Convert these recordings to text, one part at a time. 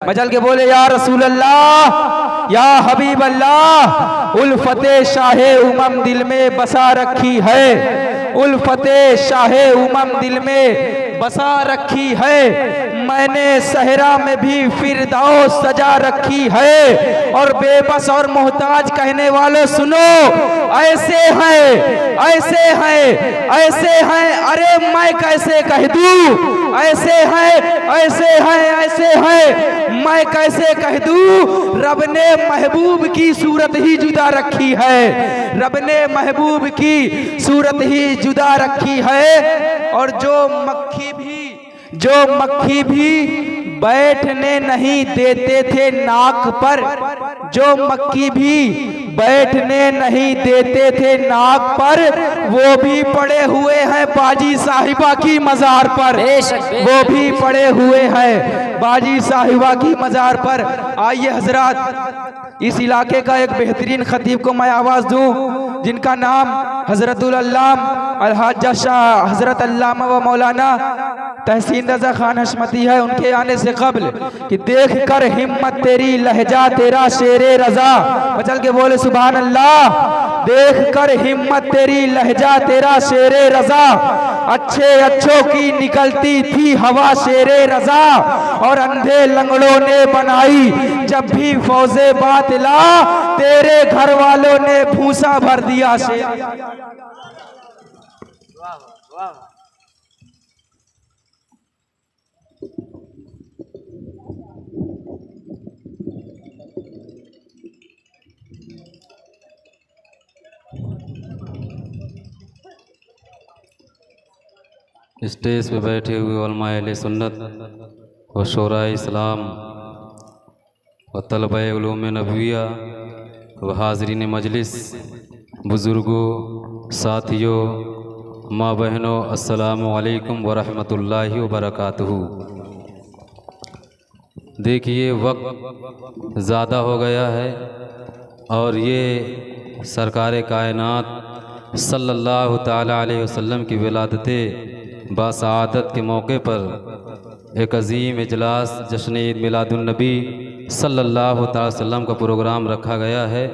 मचल के बोले या रसूल अल्लाह या हबीब अल्लाह, उल्फते शाहे उमम दिल में बसा रखी है, उल्फते शाहे उमम दिल में बसा रखी है, मैंने सहरा में भी फिरदौस सजा रखी है। और बेबस और मोहताज कहने वाले सुनो, ऐसे हैं ऐसे हैं ऐसे हैं, अरे मैं कैसे कह दूं, ऐसे हैं ऐसे हैं ऐसे हैं, मैं कैसे कह दूं। रब ने महबूब की सूरत ही जुदा रखी है, रब ने महबूब की सूरत ही जुदा रखी है। और जो मक्खी भी बैठने नहीं देते थे नाक पर, जो मक्खी भी बैठने नहीं देते थे नाक पर, वो भी पड़े हुए हैं बाजी साहिबा की मज़ार पर, वो भी पड़े हुए हैं बाजी साहिबा की मज़ार पर। आइए हजरात, इस इलाके का एक बेहतरीन खतीब को मैं आवाज़ दूं, जिनका नाम हज़रतुल अल्लाम अलहाजा शाह हज़रत अल्लामा व मौलाना तहसीन रजा खान हशमती है। उनके आने से कब्ल कि देख कर हिम्मत तेरी लहजा तेरा शेरे रजा, बचल के बोले सुभान अल्लाह। देख कर हिम्मत तेरी लहजा तेरा शेरे रजा, अच्छे अच्छों की निकलती थी हवा शेरे रजा, और अंधे लंगड़ों ने बनाई जब भी फौजे बातिला, तेरे घर वालों ने भूसा भर दिया शेर। स्टेज पे बैठे हुए उलमाए अहले सुन्नत व शोराए इस्लाम व तलबाए उलूम नबविया व हाज़रीन मजलिस, बुज़ुर्गों, साथियों, माँ बहनों, अस्सलामु अलैकुम व रहमतुल्लाहि व बरकातुहू। देखिए वक्त ज़्यादा हो गया है और ये सरकार कायनात सल्लल्लाहु ताला अलैहि वसल्लम की विलादते बासआदत के मौके पर एक अजीम इजलास जश्न ईद मिलादुन्नबी सल्लल्लाहु ताला अलैहि वसल्लम का प्रोग्राम रखा गया है।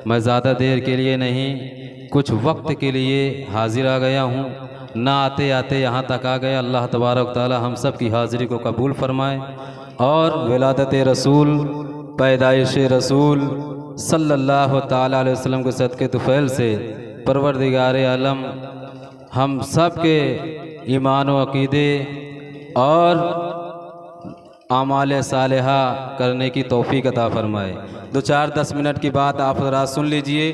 मैं ज़्यादा देर के लिए नहीं, कुछ वक्त के लिए हाजिर आ गया हूँ, ना आते आते यहाँ तक आ गया। अल्लाह तबारक ताला हम सब की हाज़िरी को कबूल फरमाए और विलादत रसूल, पैदाइश रसूल सल्लल्लाहु ताला अलैहि वसल्लम के सदक़े तुफ़ैल से परवरदिगार आलम हम सब के ईमान व अक़ीदे और आमाल सालिहा करने की तौफ़ीक़ अता फ़रमाए। 2-4-10 मिनट की बात आप ज़रा सुन लीजिए।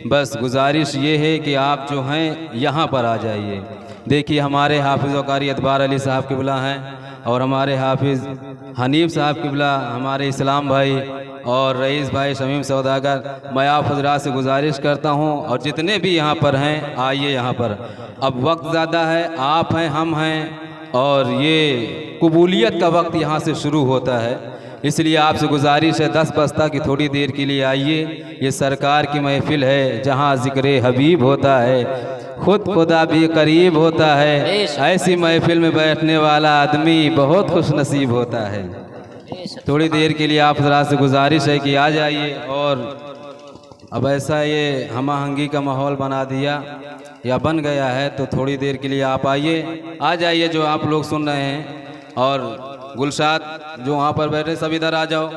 बस गुजारिश ये है कि आप जो हैं यहाँ पर आ जाइए। देखिए हमारे हाफिज़ व कारी अतबार अली साहब क़िबला हैं और हमारे हाफिज़ हनीफ़ साहब क़िबला, हमारे इस्लाम भाई और रईस भाई शमीम सौदागर। मैं आप हज़रात से गुजारिश करता हूँ और जितने भी यहाँ पर हैं आइए यहाँ पर। अब वक्त ज़्यादा है, आप हैं, हम हैं और ये कबूलियत का वक्त यहाँ से शुरू होता है, इसलिए आपसे गुजारिश है 10 बस्ता की थोड़ी देर के लिए आइए। ये सरकार की महफिल है जहाँ ज़िक्र हबीब होता है, खुद खुदा भी करीब होता है। ऐसी महफिल में बैठने वाला आदमी बहुत खुश नसीब होता है। थोड़ी देर के लिए आप ज़रा से गुजारिश है कि आ जाइए। और अब ऐसा ये हम आहंगी का माहौल बना दिया या बन गया है, तो थोड़ी देर के लिए आप आइए, आ जाइए जो आप लोग सुन रहे हैं। और गुलशाद जो वहाँ पर बैठे सब इधर आ जाओ।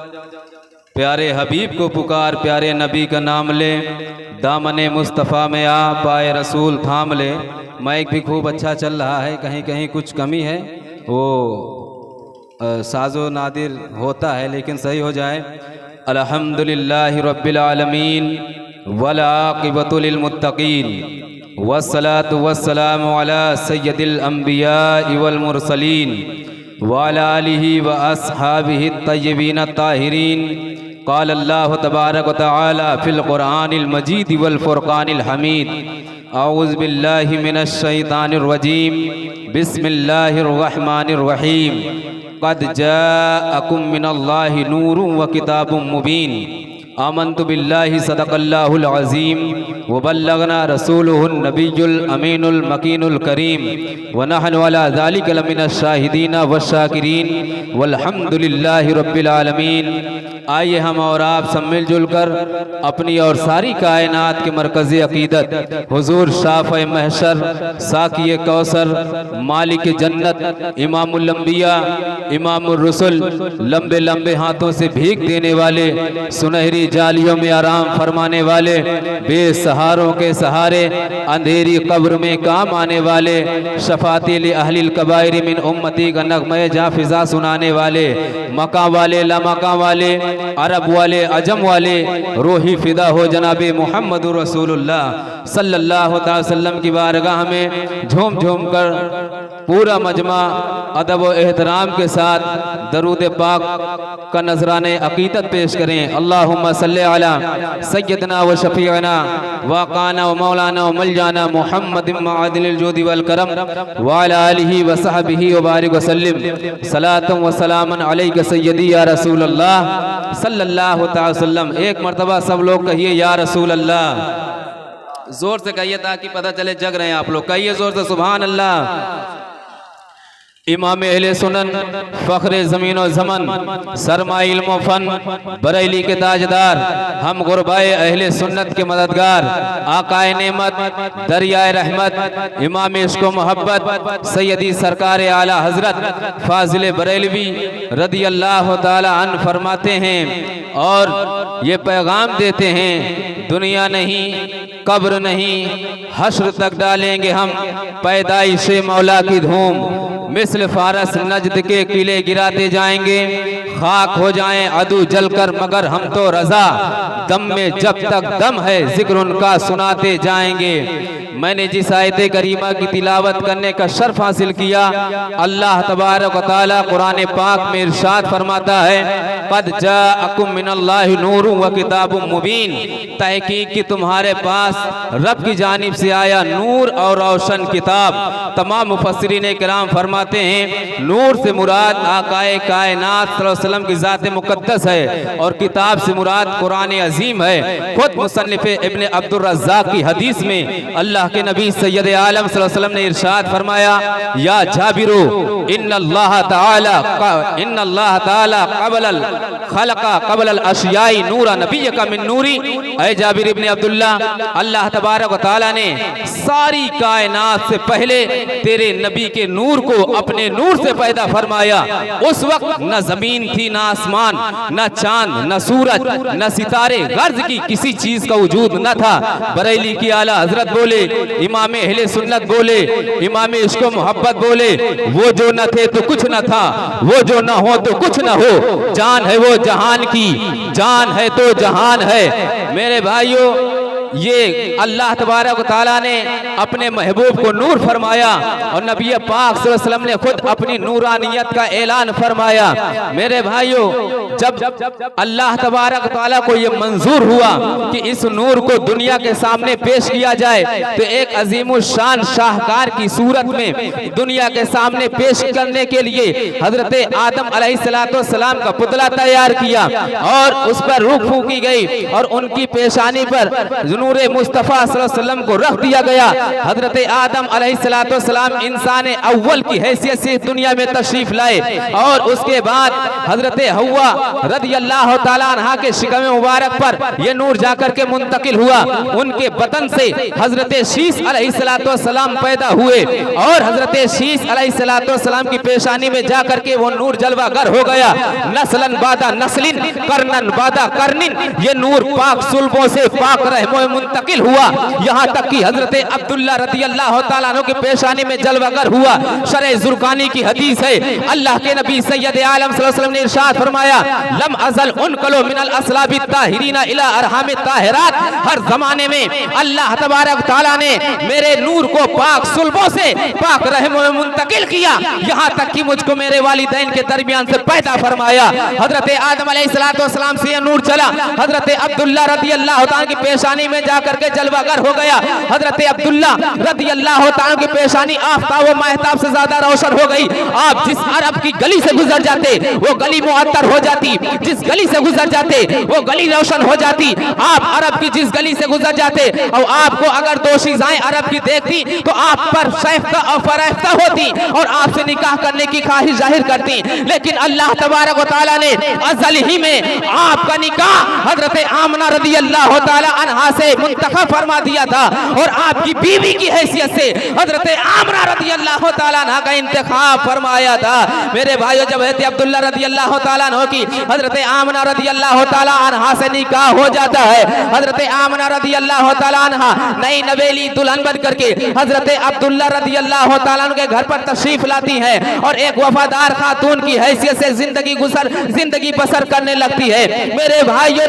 प्यारे हबीब को पुकार, प्यारे नबी का नाम ले, दामने मुस्तफ़ा में आ, पाए रसूल थाम ले। माइक भी खूब अच्छा चल रहा है, कहीं कहीं कुछ कमी है, वो साजो नादिर होता है, लेकिन सही हो जाए। अल्हम्दुलिल्लाहि रब्बिल आलमीन वल आक़िबतु लिल मुत्तक़ीन वस्सलातु वस्सलामु अला सय्यदिल अंबिया वल मुरसलीन व अला आलिहि व अस्हाबिहि तय्यबीन ताहिरीन। क़ाल अल्लाहु तबारक व तआला फ़िल क़ुरआनिल मजीद वल फ़ुरक़ानिल हमीद। अऊज़ु बिल्लाहि मिनश शैतानिर रजीम। बिस्मिल्लाहिर रहमानिर रहीम। क़द जाअकुम मिनल्लाहि नूरुन व किताबुम मुबीन। आमन्तु बिल्लाहि सदक़ल्लाहुल अज़ीम व बल्लगना रसूलुहुन नबियुल अमीनुल मकीनुल करीम व नहनु अला ज़ालिका लमिनश शाहिदीन वश्शाकिरीन वल्हम्दुलिल्लाहि रब्बिल आलमीन। आइए हम और आप सब मिलजुल कर अपनी और सारी कायनात के मरकज़ी अक़ीदत हुज़ूर शाफ़े महशर, साक़ी कौसर, मालिक जन्नत, इमामुल अंबिया, इमामुर रुसुल, लंबे लंबे हाथों से भीख देने वाले, सुनहरी जालियों में आराम फरमाने वाले, बेसहारों के सहारे, अंधेरी कब्र में काम आने वाले, शफ़ाअते लि अहलिल कबाइर मिन उम्मती का नग़्मे जाफ़िज़ा सुनाने वाले, मका वाले लमका वाले, अरब वाले अजम वाले, रूही फिदा हो जनाबे मुहम्मदुर रसूलुल्लाह सल्लल्लाहु अलैहि वसल्लम की बारगाह में झूम झूम कर पूरा मजमा अदब व एहतराम के साथ दरूद पाक का नजराने अकीदत पेश करें। अल्लाहुम्मा सल्ली अला सय्यदना व शफीअना व काना व मौलाना व मलजाना मुहम्मदिन मअदिल जुदी वल करम व अला आलिहि व सहबिहि व बारिक व सल्लिम सलातन व सलामन अलैका सय्यदी या रसूल अल्लाह सल्लल्लाहु अलैहि वसल्लम। एक मर्तबा सब लोग कहिए या रसूल अल्लाह, जोर से कहिए ताकि पता चले जग रहे हैं आप लोग। कहिए जोर से सुभान अल्लाह। इमाम अहले सुनन, फ़ख्रे ज़मीन व ज़मन, सरमाए इल्म व फ़न, बरेली के ताजदार, हम गुरबाए अहले सुन्नत के मददगार, आकाए नेमत, दरियाए रहमत, इमाम इश्क़ व मोहब्बत, सैयदी सरकार आला हज़रत फ़ाज़िल बरेलवी रदी अल्लाह ताला अन्हु फरमाते हैं और ये पैगाम देते हैं, दुनिया नहीं, कब्र नहीं, हश्र तक डालेंगे हम पैदाइशे मौला की धूम, मिस्ल फारस नजद के किले गिराते जाएंगे, खाक हो जाएं अदू जलकर मगर हम तो रजा, दम में जब तक दम है जिक्र उनका सुनाते जाएंगे। मैंने जिस आयत करीमा की तिलावत करने का शर्फ हासिल किया, अल्लाह तबारक व तआला कुरान पाक में इरशाद फरमाता है, क़द जाअकुम मिनल्लाहि नूरुन व किताबुम मुबीन, तहकीक कि तुम्हारे पास रब की जानिब से आया नूर और रोशन किताब। तमाम मुफस्सिरीन किराम फरमाते हैं नूर से मुराद आकाए कायनात सल्लल्लाहु अलैहि वसल्लम की ज़ात मुक़द्दस है और किताब से मुराद कुरान अजीम है। खुद मुसन्निफ़ इब्न अब्दुर रज़्ज़ाक़ की हदीस में अल्लाह के नबी सैयद आलम सल्लल्लाहु अलैहि वसल्लम ने इरशाद फरमाया, या जाबिरो इन्नल्लाह ताला क़बलल खलक़ा क़बलल अशियाई नूरा नबिय्यका मिन नूरी। ऐ जाबिर इब्न अब्दुल्ला, अल्लाह तबारक व तआला ने सारी कायनात से पहले तेरे नबी के नूर को अपने नूर से पैदा फरमाया। उस वक्त न जमीन थी, न आसमान, न चांद, न सूरज, न सितारे, गर्ज की किसी चीज का वजूद न था। बरेली की आला हजरत बोले, इमाम अहले सुन्नत बोले, इमाम इश्क़ व मोहब्बत बोले, वो जो न थे तो कुछ न था, वो जो न हो तो कुछ न हो, जान है वो जहान की, जान है तो जहान है। मेरे भाइयों, ये अल्लाह तबारक व तआला ने अपने महबूब को नूर फरमाया और नबी पाक सल्लल्लाहु अलैहि वसल्लम ने खुद अपनी नूरानियत का ऐलान फरमाया। मेरे भाइयों, जब अल्लाह तबारक व तआला को ये मंजूर हुआ कि इस नूर को दुनिया के सामने पेश किया जाए, तो एक अजीमुल शान शाहकार की सूरत में दुनिया के सामने पेश करने के लिए हजरत आदम अलैहिस्सलाम का पुतला तैयार किया और उस पर रूह फूकी गई और उनकी पेशानी पर नूरे मुस्तफ़ा सल्लल्लाहु अलैहि वसल्लम को रख दिया गया। हजरत आदम अलैहिस्सलाम इंसान अव्वल की हैसियत से दुनिया में तशरीफ लाए और उसके बाद हजरत हव्वा रज़ियल्लाहु ताला अन्हा के शिकम मुबारक पर यह नूर जाकर के मुंतकिल हुआ। उनके बदन से हजरत शीस अलैहिस्सलाम पैदा हुए और हजरत शीस अलैहिस्सलाम की पेशानी में जाकर के वो नूर जलवागर हो गया। नस्लन बादा नस्लिन, करनन बादा करनिन, ये नूर पाक सुल्बों से पाक रहमों मुंतकिल हुआ, यहाँ तक कि हजरत अब्दुल्ला रज़ियल्लाहु ताला अन्हु की पेशानी में जलवागर हुआ। शरह ज़ुरकानी की हदीस है, अल्लाह के नबी सैयद आलम सल्लल्लाहु अलैहि वसल्लम ने इरशाद फरमाया, लम अज़ल उनकलो मिनल असलाबि ताहिरीना इला अरहाम ताहिरात। हर जमाने में अल्लाह तबारक तआला ने मेरे नूर को पाक सुल्बों से पाक रहमों में मुंतकिल किया, यहाँ तक कि मुझको मेरे वालिदैन के दरमियान से पैदा फरमाया। हजरत आदम अलैहिस्सलाम से यह नूर चला, हजरत अब्दुल्ला रज़ियल्लाहु ताला की पेशानी में में जाकर के जलवागर हो गया। हजरत अब्दुल्ला रज़ी अल्लाह तआला की पेशानी आफ्ताब व महताब से ज्यादा रोशन हो गई। आप जिस अरब की गली से गुजर जाते वो गली मुअत्तर हो जाती, जिस गली से गुजर जाते वो गली रोशन हो जाती। आप अरब की जिस गली से गुजर जाते और आपको अगर दो शीज़ाएं अरब की देखती तो आप पर शैफ्ता और फराख्ता होती और आपसे निकाह करने की ख्वाहिश जाहिर करती। लेकिन अल्लाह तबारक व तआला ने अज़ल ही में आपका निकाह हजरत आमना रज़ी अल्लाह तआला अन्हा से मुंतखब फरमा दिया था और आपकी बीवी की हैसियत से हजरत आमना रज़ी अल्लाह तआला अन्हा का इंतखाब फरमाया था। मेरे भाइयों, जब हजरत अब्दुल्ला रज़ी अल्लाह तआला अन्हा की हजरत आमना रज़ी अल्लाह तआला अन्हा से निकाह हो जाता है, हजरत आमना रज़ी अल्लाह तआला अन्हा नई नवेली दुल्हन बन करके हजरत अब्दुल्ला रज़ी अल्लाह तआला अन्हु के घर पर तशरीफ लाती है और एक वफादार खातून की हैसियत से जिंदगी बसर करने लगती है। मेरे भाइयों,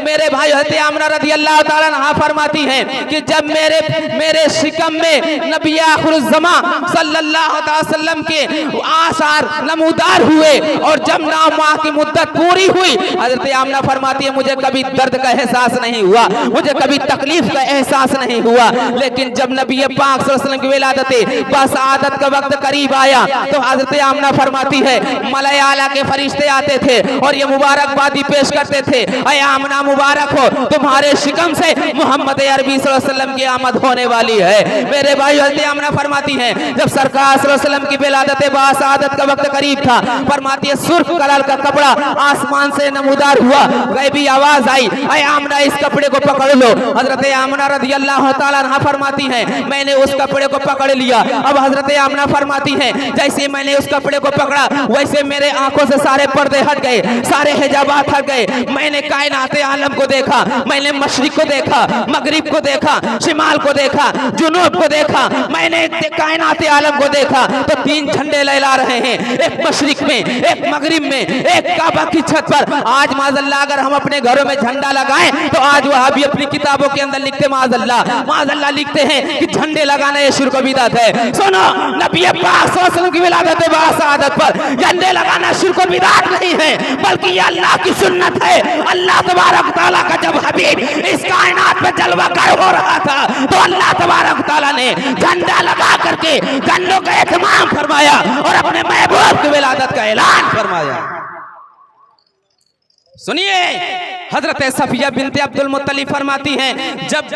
मेरे भाई हजरत आमना रज़ी अल्लाह तआला अन्हा फरमाती हैं कि जब मेरे शिकम में नबी आखिरुज़्ज़मा सल्लल्लाहु अलैहि वसल्लम के आसार नमूदार हुए और जब 9 माह की मुद्दत पूरी हुई, हजरत आमना फरमाती है मुझे कभी दर्द का एहसास नहीं हुआ, मुझे कभी तकलीफ का एहसास नहीं हुआ। लेकिन जब नबी पाक सल्लल्लाहु अलैहि वसल्लम की विलादत बसादत का वक्त करीब आया तो हजरत आमना फरमाती है मलाए आला के फरिश्ते आते थे और ये मुबारकबादी पेश करते थे, ऐ आमना मुबारक हो, तुम्हारे शिकम से मोहम्मद अरबी सल्लल्लाहु अलैहि वसल्लम की आमद होने वाली है। मेरे भाई हजरत आमना फरमाती हैं जब सरकार सल्लल्लाहु अलैहि वसल्लम की विलादत बसादत का वक्त करीब था, फरमाती है सुर्ख कलर का कपड़ा आसमान से नमूदार हुआ, गैबी आवाज आई, ऐ आमना इस कपड़े को पकड़ लो। हजरत आमना रज़ी अल्लाह तआला अन्हा फरमाती हैं मैंने उस कपड़े को पकड़ लिया। अब हजरत आमना फरमाती हैं जैसे मैंने उस कपड़े को पकड़ा वैसे मेरे आंखों से सारे पर्दे हट गए, सारे हिजाबात हट गए। मैंने कायनात आलम को देखा, मैंने मशरिक को देखा, मगरिब को देखा, शिमाल को देखा, जुनूब को देखा, मैंने कायनात आलम को देखा तो 3 झंडे लहरा रहे हैं, एक मशरिक में, एक मगरिब में, एक काबा की छत पर। आज माज़अल्लाह अगर हम अपने घरों में झंडा लगाएं तो आज वह भी अपनी किताबों के अंदर लिखते माज़अल्लाह लिखते हैं कि झंडे लगाना ये शिर्क बिदअत है। सुनो, नबी पाक सल्लल्लाहु अलैहि वसल्लम की विलादत बसादत पर झंडे लगाना शिर्क बिदअत नहीं है बल्कि ये अल्लाह की सुन्नत है। अल्लाह तबारक तआला का जब हबीब इस कायनात में जलवा कर हो रहा था तो अल्लाह तबारक तआला ने झंडा लगा करके झंडों का एहतमाम फरमाया और अपने महबूब की विलादत का ऐलान फरमाया। सुनिए, हजरत सफिया बिनते अब्दुल मुत्तलिब फरमाती हैं जब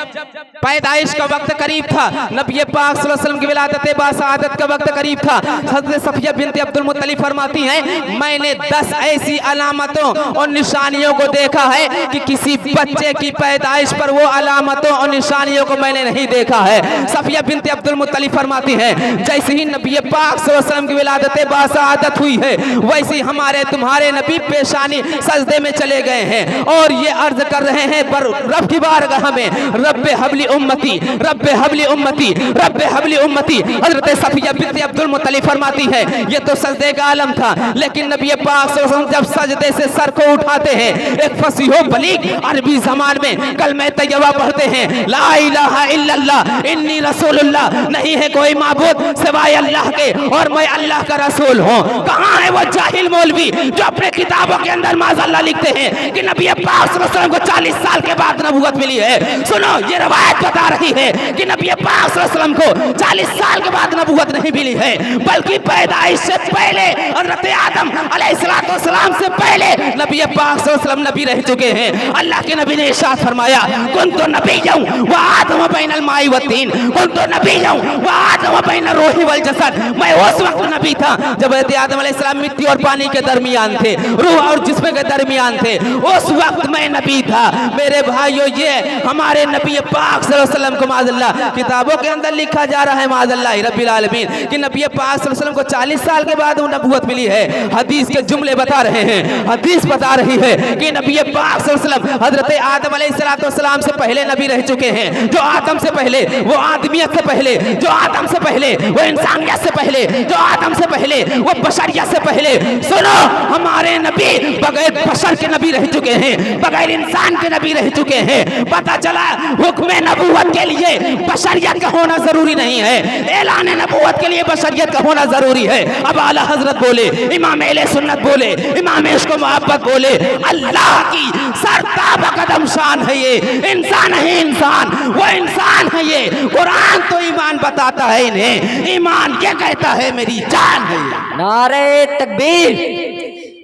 पैदाइश का वक्त करीब था, नबी पाक सल्लल्लाहु अलैहि वसल्लम की विलादत बसादत का वक्त करीब था, हजरत सफिया बिनते अब्दुल मुत्तलिब फरमाती हैं मैंने 10 ऐसी अलामतों और निशानियों को देखा है कि किसी बच्चे की पैदाइश पर वो अलामतों और निशानियों को मैंने नहीं देखा है। सफिया बिनते अब्दुल मुत्तलिब फरमाती हैं जैसे ही नबी पाक सल्लल्लाहु अलैहि वसल्लम की विलादत बसादत हुई है वैसे ही हमारे तुम्हारे नबी पेशानी सजदे में चले गए हैं और ये अर्ज कर रहे हैं पर रब की बारगाह में रब्बे हबली उम्मती, रब्बे हबली उम्मती, रब्बे हबली उम्मती। हजरत सफिया बिनते अब्दुल मुत्तलिब फरमाती है ये तो सजदे का आलम था, लेकिन नबी पाक सल्लल्लाहु अलैहि वसल्लम जब सजदे से सर को उठाते हैं एक फसीहो बलीग अरबी ज़बान में कलमे तैयबा पढ़ते हैं ला इलाहा इल्लल्लाह इन्नी रसूलुल्लाह, नहीं है कोई माबूद सिवाय अल्लाह के और मैं अल्लाह का रसूल हूँ। कहाँ है वो जाहिल मौलवी जो अपने किताबों के अंदर माज़अल्लाह लिखते हैं कि नबी पाक सल्लल्लाहु अलैहि वसल्लम को 40 साल के बाद नबूवत मिली है। सुनो, ये रवायत बता रही है कि नबी पाक सल्लल्लाहु अलैहि वसल्लम को 40 साल के बाद नबूवत नहीं मिली है बल्कि पैदाइश से पहले हज़रत आदम अलैहिस्सलाम से पहले नबी पाक सल्लल्लाहु अलैहि वसल्लम नबी रह चुके हैं। अल्लाह के नबी ने इरशाद फरमाया कुन्तु नबिय्यन व आदम बैनल माई व तीन, कुन्तु नबिय्यन व आदम बैनर रूहि वल जसद, मैं उस वक्त नबी था जब आदम अलैहिस्सलाम मिट्टी और पानी के दरमियान थे, रूह और जिस्म के दरमियान थे, उस वक्त मैं नबी था। मेरे भाइयों, ये हमारे नबी पाक सल्लल्लाहु अलैहि वसल्लम को माज़अल्लाह किताबों के अंदर लिखा जा रहा है माज़अल्लाह रब्बिल आलमीन कि नबी पाक सल्लल्लाहु अलैहि वसल्लम को 40 साल के बाद नबूवत मिली है। हदीस के जुमले बता रहे हैं, हदीस बता रही है कि नबी पाक सल्लल्लाहु अलैहि वसल्लम हजरत आदम अलैहिस्सलाम से पहले नबी रह चुके हैं। जो आदम से पहले, वो आदमियत से पहले, जो आदम से पहले, वो इंसानियत से पहले, जो आदम से पहले, वो बशरियत से पहले। सुनो, हमारे नबी बगैर बशर के नबी रह चुके हैं, बगैर इंसान के नबी रह चुके हैं। पता चला हुक्म नबूवत के लिए बशरियत का होना जरूरी नहीं है, ऐलान नबूवत के लिए बशरियत का होना जरूरी है। अब आला हजरत बोले, इमाम अहले सुन्नत बोले, इमाम इश्क मोहब्बत बोले, अल्लाह की सरताब कदम शान है ये, इंसान है इंसान, वो इंसान है ये। कुरान तो ईमान बताता है इन्हें, ईमान क्या कहता है मेरी जान है ये। नारे तकबीर,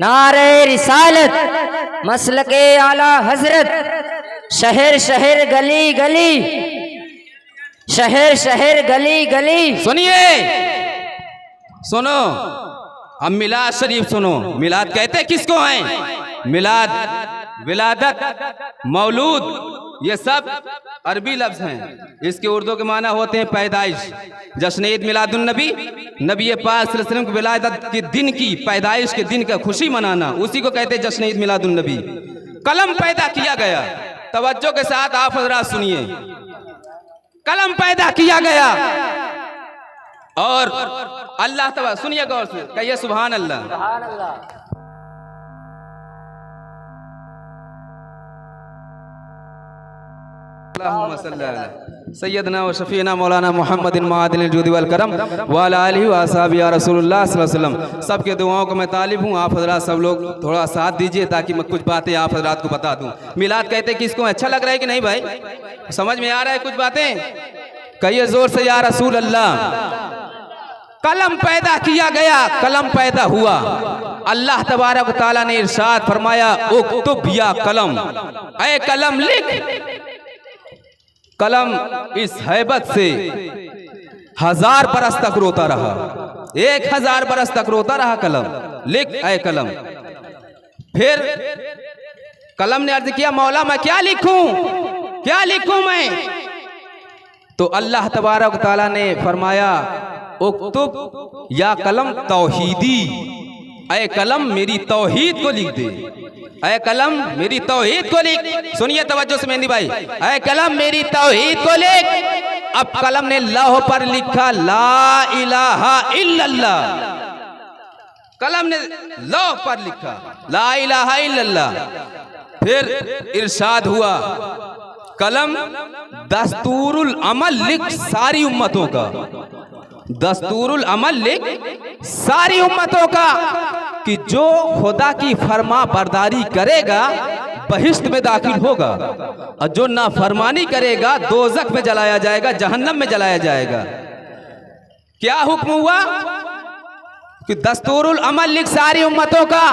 नारे रिसालत, मसलके आला हजरत, शहर शहर गली गली, शहर शहर गली गली। सुनिए, सुनो, अब मिलाद शरीफ सुनो। मिलाद कहते किसको हैं? मिलाद, विलादत, मौलूद, ये सब अरबी लफ्ज हैं। इसके उर्दू के माना होते हैं पैदाइश। जश्न ईद मिलादुन नबी, नबी पाक सल्लल्लाहु अलैहि वसल्लम की विलादत के दिन की, पैदाइश के दिन का खुशी मनाना, उसी को कहते हैं जश्न ईद मिलादुन नबी। कलम पैदा किया गया, तवज्जो के साथ आप हजरात सुनिए, कलम पैदा किया गया और अल्लाह तबारा, सुनिए गौर से, कहिए सुभान अल्लाह। सैयदना व शफीना मौलाना मोहम्मद मादिल जुदी वल करम वाला आलिहि व असहाबी या रसूलुल्लाह सल्लल्लाहु अलैहि वसल्लम। सबके दुआओं को मैं तालिब हूँ। आप हजरात सब लोग थोड़ा साथ दीजिए ताकि मैं कुछ बातें आप हजरात को बता दूँ। मिलाद कहते किसको? अच्छा लग रहा है कि नहीं भाई? समझ में आ रहा है कुछ बातें? कहिए जोर से या रसूल अल्लाह। कलम पैदा किया गया, कलम पैदा हुआ। अल्लाह तबारक व तआला ने इरशाद फरमाया, उक्तुब या कलम, ऐ कलम लिख। कलम इस हैबत से 1000 बरस तक रोता रहा, 1000 बरस तक रोता रहा कलम, लिख ऐ कलम। फिर कलम ने अर्ज किया, मौला मैं क्या लिखूं, क्या लिखूं मैं? तो अल्लाह तबारक व तआला ने फरमाया, उक्तुब या कलम तौहीदी, ऐ कलम मेरी तौहीद को लिख दे, ऐ कलम मेरी तौहीद को लिख। सुनिए तवज्जो से मेहंदी भाई, ऐ कलम मेरी तौहीद को लिख। अब कलम ने लौह पर लिखा ला इलाहा इल्लल्लाह, कलम ने लौह पर लिखा ला इलाहा इल्लल्लाह। फिर इरशाद हुआ, कलम दस्तूरुल अमल लिख सारी उम्मतों का, दस्तूरुल अमल लिख सारी उम्मतों का, कि जो खुदा की फरमा बरदारी करेगा बहिश्त में दाखिल होगा, और जो नाफरमानी करेगा दोज़ख में जलाया जाएगा, जहन्नम में जलाया जाएगा। क्या हुक्म हुआ कि दस्तूरुल अमल लिख सारी उम्मतों का,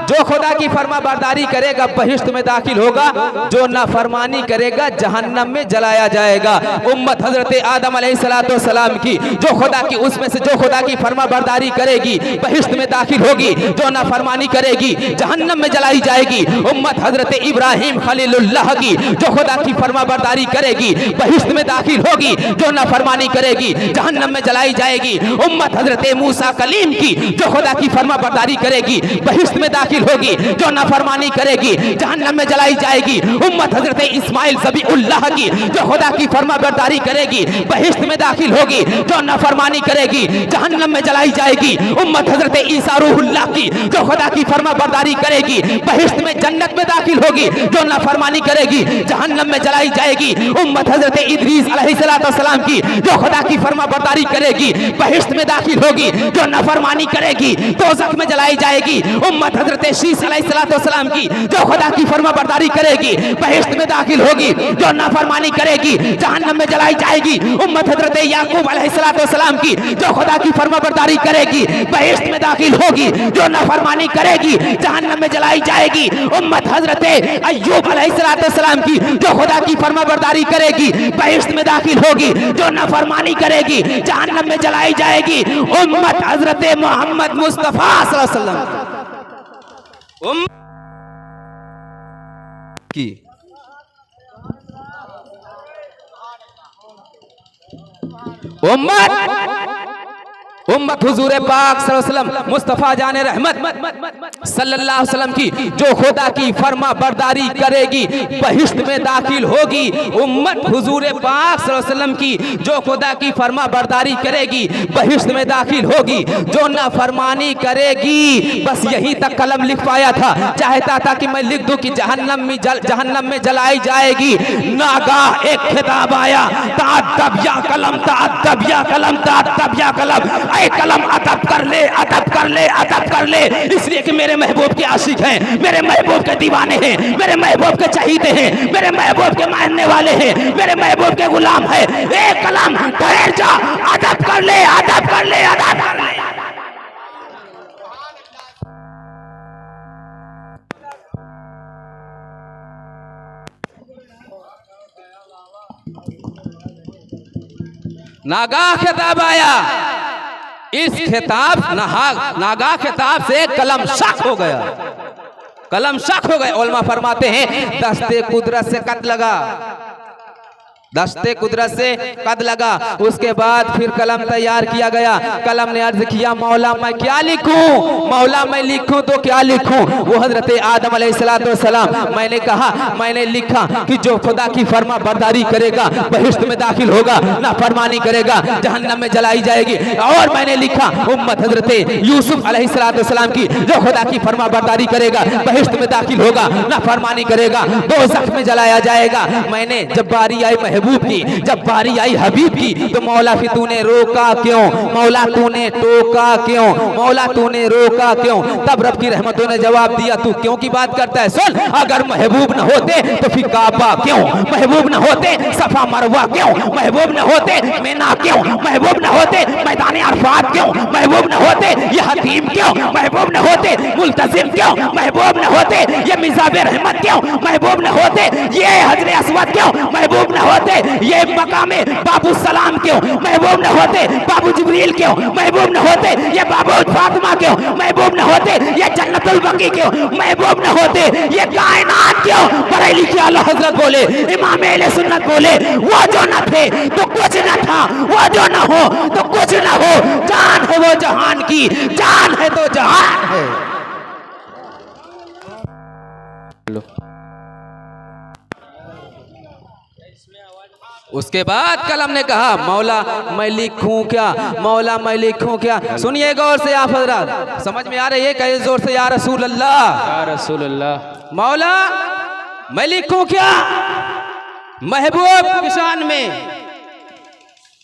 जो खुदा की फरमा बरदारी करेगा बहिश्त में दाखिल होगा, जो नाफरमानी करेगा जहन्नम में जलाया जाएगा। उम्मत हजरत आदम अलैहिस्सलाम की, जो खुदा की, उसमें से जो खुदा की फरमा बरदारी करेगी बहिश्त में दाखिल होगी, जो नाफरमानी करेगी जहन्नम में जलाई जाएगी। उम्मत हजरत इब्राहिम खलीलुल्लाह की, जो खुदा की फरमा बरदारी करेगी बहिश्त में दाखिल होगी, जो नाफरमानी करेगी जहन्नम में जलाई जाएगी। उम्मत हजरत मूसा कलीम की, जो खुदा की फरमा बरदारी करेगी बहिश्त में दाखिल होगी, जो नाफरमानी करेगी जहन्नम में जलाई जाएगी। उम्मत हजरत इस्माइल ज़बीउल्लाह की, जो खुदा की फरमा बरदारी करेगी बहिश्त में दाखिल होगी, जो नाफरमानी करेगी जहन्नम में जलाई जाएगी। उम्मत हजरत ईसा रूहुल्लाह की, जो खुदा की फरमा बरदारी करेगी बहिश्त में जन्नत में दाखिल होगी, जो नाफरमानी करेगी जहन्नम में जलाई जाएगी। उम्मत हजरत इदरीस अलैहिस्सलाम की, जो खुदा की फरमा बरदारी करेगी बहिश्त में दाखिल होगी, जो नाफरमानी करेगी दोज़ख में जलाई जाएगी। उम्मत हजरत शीस अलैहिस्सलाम की, जो खुदा की फरमा बरदारी करेगी बहिश्त में दाखिल होगी, जो नाफरमानी करेगी जहन्नम में जलाई जाएगी। उम्मत हजरत याकूब अलैहिस्सलाम की, जो खुदा की फरमा बरदारी करेगी बहिश्त में दाखिल होगी, जो नाफरमानी करेगी जहन्नम में जलाई जाएगी। उम्मत हजरत अय्यूब अलैहिस्सलाम की, जो खुदा की फरमा बरदारी करेगी बहिश्त में दाखिल होगी, जो नाफरमानी करेगी जहन्नम में जलाई जाएगी। उम्मत हजरत मोहम्मद मुस्तफा सल्लल्लाहु अलैहि वसल्लम की उम्मत उम्मत हुजूर पाक सल्लल्लाहु अलैहि वसल्लम मुस्तफ़ा जाने रहमत सल्लल्लाहु अलैहि वसल्लम की जो खुदा की फरमा बरदारी करेगी बहिश्त में दाखिल होगी। उम्मत हुजूर पाक सल्लल्लाहु अलैहि वसल्लम की जो खुदा की फरमा बरदारी करेगी बहिश्त में दाखिल होगी। जो नाफरमानी करेगी बस यहीं तक कलम लिख पाया था, चाहता था कि मैं लिख दूं कि जहन्नम में जलाई जाएगी। नागाह एक खिताब आया, ताअद्दब या कलम, ताअद्दब या कलम, ताअद्दब या कलम। ऐ कलम अदब कर ले, अदब कर ले, अदब कर ले। इसलिए कि मेरे महबूब के आशिक हैं, मेरे महबूब के दीवाने हैं, मेरे महबूब के चहीते हैं, मेरे महबूब के मानने वाले हैं, मेरे महबूब के गुलाम हैं। ए कलम ठहर जा, अदब कर ले, अदब कर ले, अदब कर ले। नागाह खिताब आया, इस खिताब नागाह खिताब से कलम शक हो गया, कलम शक हो गया। उलमा फरमाते हैं दस्ते कुदरत से कद लगा, दस्ते कुदरत से कद लगा। उसके बाद फिर कलम तैयार किया गया। कलम ने अर्ज किया मौला मैं क्या लिखूं, मौला मैं लिखूं तो क्या लिखूं। वो हजरत आदम अलैहिस्सलाम मैंने कहा, मैंने लिखा कि जो खुदा की फरमा बरदारी करेगा बहिश्त में दाखिल होगा, ना फरमानी करेगा जहन्नम में जलाई जाएगी। और मैंने लिखा उम्मत हजरत यूसुफ अलैहिस्सलाम की जो खुदा की फरमा बरदारी करेगा बहिश्त में दाखिल होगा, ना फरमानी करेगा दोज़ख में जलाया जाएगा। मैंने जब बारी आई महबूब की, जब बारी आई हबीब की, तो मौला फिर तूने रोका क्यों, मौला तूने टोका क्यों, मौला तूने रोका क्यों। तब रब की रहमतों ने जवाब दिया तू क्यों की बात करता है। सुन, अगर महबूब न होते तो फिर काबा क्यों, महबूब न होते सफा मरवा क्यों, महबूब न होते मीना क्यों, महबूब न होते मैदान अरफात क्यों, महबूब न होते ये हतीम क्यों, महबूब न होते मुल्तजिम क्यों, महबूब न होते ये मिजाबे रहमत क्यों, महबूब न होते ये हजरे अस्वद क्यों, महबूब न होते ये मकामे बाबू सलाम क्यों, महबूब न होते बाबू जिब्रील क्यों, महबूब न होते ये बाबू फातिमा क्यों, महबूब न होते ये जन्नतुल बकी क्यों, महबूब न होते ये कायनात क्यों। बरेली के आला हजरत बोले, इमाम अहले सुन्नत बोले वो जो न थे तो कुछ न था, वो जो न हो तो कुछ न हो। जान है वो जहान की, जान है तो जहान है। उसके बाद कलम ने कहा मौला मैं लिखूं क्या, मौला मैं लिखूं क्या। सुनिए गौर से आप हजरात, समझ में आ रही है कहे जोर से या रसूल अल्लाह, या रसूल अल्लाह। मौला मैं लिखूं क्या महबूब की शान में।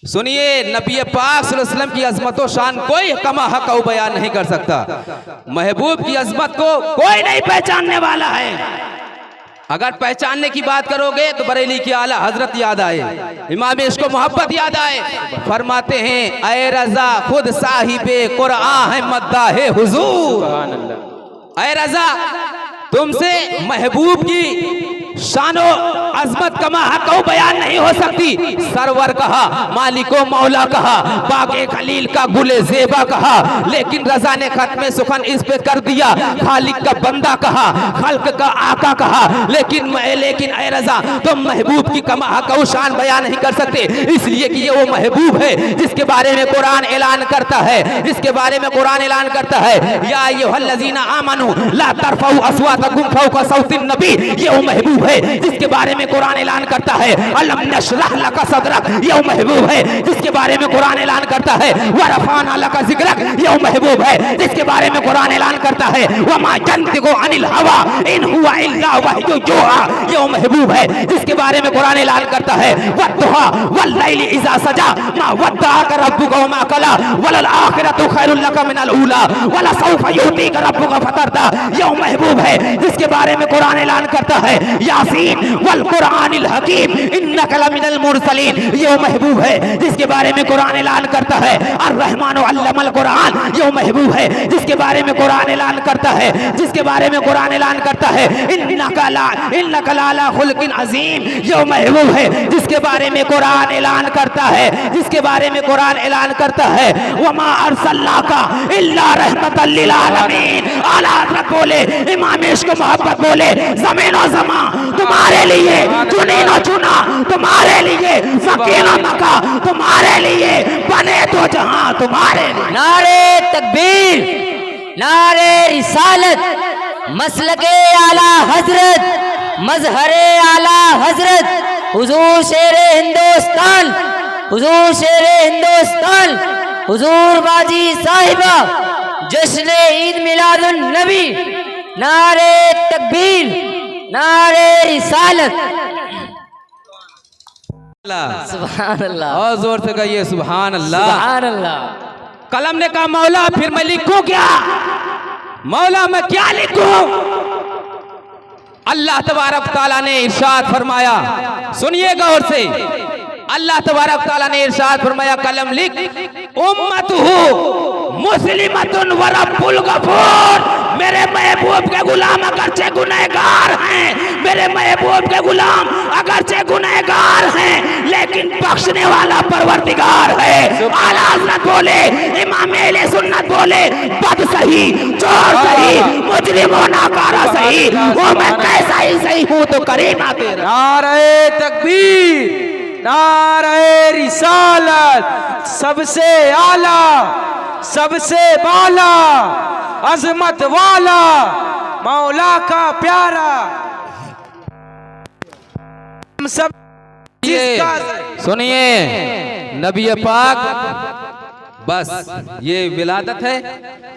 सुनिए नबी पाक सल्लल्लाहु अलैहि वसल्लम की अजमत व शान कोई कमा हक बयान नहीं कर सकता। महबूब की अजमत को कोई नहीं पहचानने वाला है। अगर पहचानने की बात करोगे तो बरेली की आला हजरत याद आए, इमाम इश्क मोहब्बत याद आए। फरमाते हैं ऐ रजा खुद साहिबे कुरान है मद्दाहे हुजूर, ऐ रजा तुमसे महबूब की शानो अजमत कमा हक बयान नहीं हो सकती। सरवर कहा, मालिको मौला कहा, बागे खलील का गुले जेबा कहा, लेकिन रजा ने खत्मे सुखन इस पे कर दिया। खालिक का बंदा कहा, खल्क का आका कहा, लेकिन ऐ रजा तुम महबूब की कमा हक शान बयान नहीं कर सकते, इसलिए कि ये वो महबूब है जिसके बारे में कुरान ऐलान करता है, जिसके बारे में कुरान ऐलान करता है या अय्युहल्लज़ीना आमनू ला तरफऊ अस्वातकुम फौका सौतिन नबी। ये वो महबूब है जिसके बारे में कुरान ऐलान करता है अलम नशरह लका सदरक। ये वो महबूब है जिसके बारे में कुरान ऐलान करता है वरफाना लका ज़िक्रक। ये वो महबूब है जिसके बारे में कुरान ऐलान करता है वमा यंतिकु अनिल हवा इन हुवा इल्ला वह्यु यूहा। ये वो महबूब है जिसके बारे में कुरान ऐलान करता है वद्दुहा वल्लैलि इज़ा सजा मा वद्दअका रब्बुका वमा कला वलल आखिरतु खैरुल लका मिनल ऊला वला सौफा युतीका रब्बुका फतरदा। ये वो महबूब है जिसके बारे में कुरान ऐलान करता है यासीन वल कुरानिल हकीम इन्नका लमिनल मुरसलीन। ये वो महबूब है जिसके बारे में कुरान ऐलान करता है अर्रहमानु अल्लमल कुरान। ये वो महबूब है जिसके बारे में कुरान ऐलान करता है, जिसके बारे में कुरान ऐलान करता है इन्नका ला खुल्किन अजीम। ये वो महबूब है जिसके बारे में कुरान ऐलान करता है, जिसके बारे में कुरान ऐलान करता है वमा अरसलनाका इल्ला रहमतल लिल आलमीन। आला हज़रत बोले, इमाम इश्क मोहब्बत बोले, ज़मीन और ज़मां तुम्हारे लिए, चुनी न चुना तुम्हारे लिए, मक्के न मक्का तुम्हारे लिए, बने तो जहां तुम्हारे लिए। नारे तकबीर, नारे रिसालत, मसलके आला हजरत, मजहरे आला हजरत, हुजूर शेरे हिंदुस्तान, हुजूर शेरे हिंदुस्तान, हुजूर बाजी साहिबा, जश्न ईद मिलादुन नबी। नारे तकबीर, नारे रिसालत। सुभान अल्लाह, और जोर से कहिए सुभान अल्लाह। सुभान अल्लाह। कलम ने कहा मौला फिर मैं लिखूं क्या, मौला मैं क्या लिखूं? अल्लाह तबारक ताला ने इरशाद फरमाया, सुनिए गौर से, अल्लाह तबारक ताला ने इरशाद फरमाया कलम लिख, उम्मतुहु मुस्लिमतुन व रब्बुल गफूर। मेरे महबूब के गुलाम अगरचे गुनहगार हैं, मेरे महबूब के गुलाम अगरचे गुनहगार हैं, लेकिन बख्शने वाला परवरदिगार है। आला हज़रत बोले, इमाम अहले सुन्नत बोले, बद सही, चोर सही, मुजरिम और नाकारा सही, वो मैं कैसा ही सही हूँ तो करीना तेरा। नारे तकबीर, नारे रिसालत, सबसे आला, सबसे बाला, अजमत वाला, मौला का प्यारा, हम सब सुनिए नबी पाक, बस ये विलादत है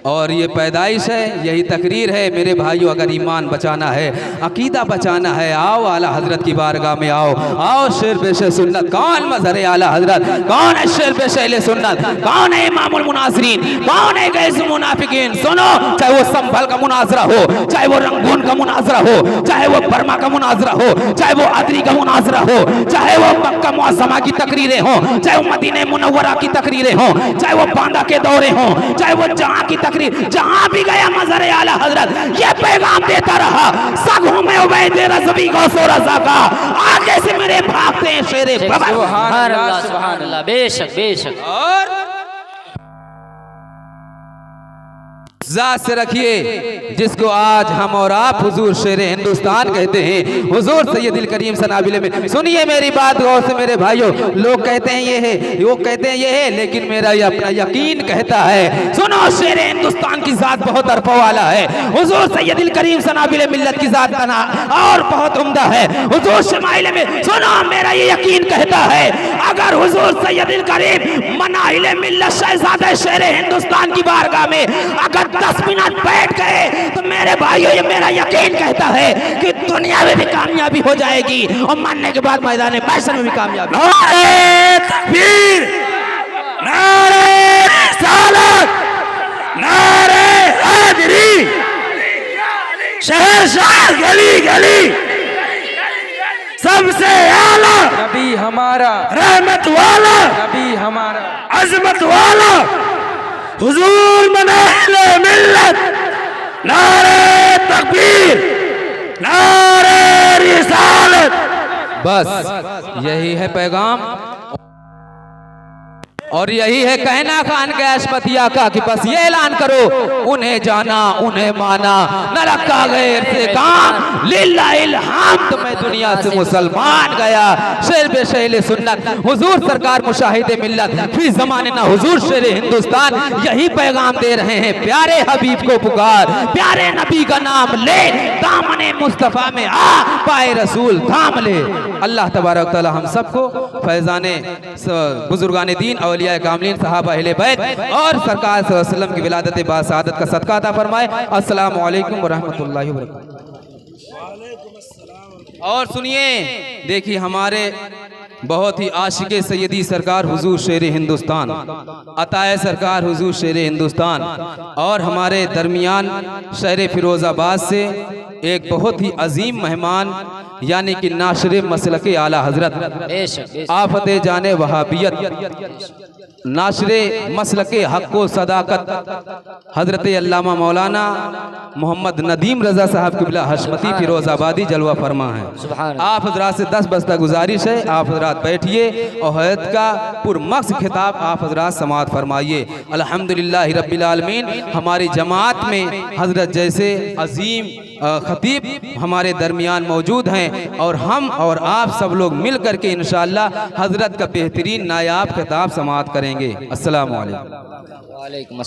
और ये पैदाइश है, यही तकरीर है। मेरे भाइयों अगर ईमान बचाना है, अकीदा बचाना है, आओ आला हजरत की बारगाह में आओ, आओ शेर पेश सुन्नत। कौन मजहर आला हजरत, कौन है शेर पेश सुन्नत, कौन है इमामुल मुनासिरीन, कौन है गैसुल मुनाफिकीन? सुनो, चाहे वो संभल का मुनाजरा हो, चाहे वो रंगून का मुनाजरा हो, चाहे वो बर्मा का मुनाजरा हो, चाहे वो अदरी का मुनाजरा हो, चाहे वो मक्का मुअज़्ज़मा की तकरीरें हो, चाहे वो मदीने मुनव्वरा की तकरीरें हो, चाहे वो बांदा के दौरे हो, चाहे वो जहां की तकरीर, जहां भी गया मजहर आला हजरत ये पैगाम देता रहा, सगों में उबैद रज़वी गौसो रज़ा का, आगे से मेरे भागते हैं शेरे बाबा। सुभान अल्लाह, सुभान अल्लाह, बेशक बेशक। और ज़ात से रखिए जिसको आज हम और आप हुजूर शेरे हिंदुस्तान कहते हैं, हुजूर सैयदुल करीम सनाबिले में। सुनिए मेरी बात गौर से मेरे भाइयों, लोग कहते हैं ये है, वो कहते हैं ये है, लेकिन मेरा ये अपना यकीन कहता है। सुनो, शेरे हिंदुस्तान की ज़ात बहुत अरफा वाला है, हुजूर सैयदुल करीम सनाबिले मिल्लत की ज़ात तना और बहुत उम्दा है। हुजूर शमाइल में सुनो, मेरा ये यकीन कहता है, अगर हुजूर सैयदुल करीम मनाहिल मिल्लत शहज़ादे शेरे हिंदुस्तान की बारगाह में अगर 10 मिनट बैठ गए तो मेरे भाइयों ये मेरा यकीन कहता है कि दुनिया में भी कामयाबी हो जाएगी और मरने के बाद मैदान महशर में भी कामयाबी। नारे तकबीर, नारे रिसालत, नारे हैदरी, शहर शहर गली गली, सबसे आला नबी हमारा, रहमत वाला नबी हमारा, अजमत वाला, हुजूर मनाहिले मिल्लत। नारे तकबीर, नारे रिसालत। बस यही है पैगाम और यही है कहना खान के अशपतिया का कि बस ये ऐलान करो, उन्हें जाना उन्हें माना, न रखा गैर से काम, लिल्लाहिल हम्द, मैं दुनिया से मुसलमान गया। शेर बेशेले सुन्नत हुजूर सरकार मुशाहिदे मिल्लत फी ज़माने ना हुजूर शेरे हिंदुस्तान यही पैगाम दे रहे हैं, प्यारे हबीब को पुकार, प्यारे नबी का नाम ले, दामने मुस्तफ़ा में आ, पाए रसूल थाम ले। अल्लाह तबारक तआला हम सबको फैज़ाने बुजुर्गाने दीन औलिया कामलीन सहाबा अहले बैत और सरकार सल्लल्लाहु अलैहि वसल्लम की विलादत बासआदत का सदका अता फरमाए। अस्सलामु अलैकुम व रहमतुल्लाहि व बरकातहू। और सुनिए, देखिए हमारे बहुत ही आशिके सैयदी सरकार हुजूर शेर हिंदुस्तान, अताए सरकार हुजूर शेर हिंदुस्तान और हमारे दरमियान शहर फिरोज़ाबाद से एक बहुत ही अजीम मेहमान यानी कि नाशरे मसलके आला हजरत आफत जाने वहाबियत, नाशरे मसलके हक़ व सदाकत हजरत अल्लामा मौलाना मोहम्मद नदीम रज़ा साहब क़िबला हशमती फिरोज़ाबादी जलवा फरमा है। आप हजरात से 10 बस्ता गुजारिश है, आप हजरात बैठिए और हयात का पुरमक्स खिताब आप हजरात समाअत फरमाइए। अल्हम्दुलिल्लाहि रब्बिल आलमीन। हमारी जमात में हजरत जैसे अजीम खतीब हमारे दरमियान मौजूद हैं और हम और आप सब लोग मिल करके इंशाअल्लाह हज़रत का बेहतरीन नायाब खिताब समाअत करेंगे। अस्सलामु अलैकुम। वालेकुम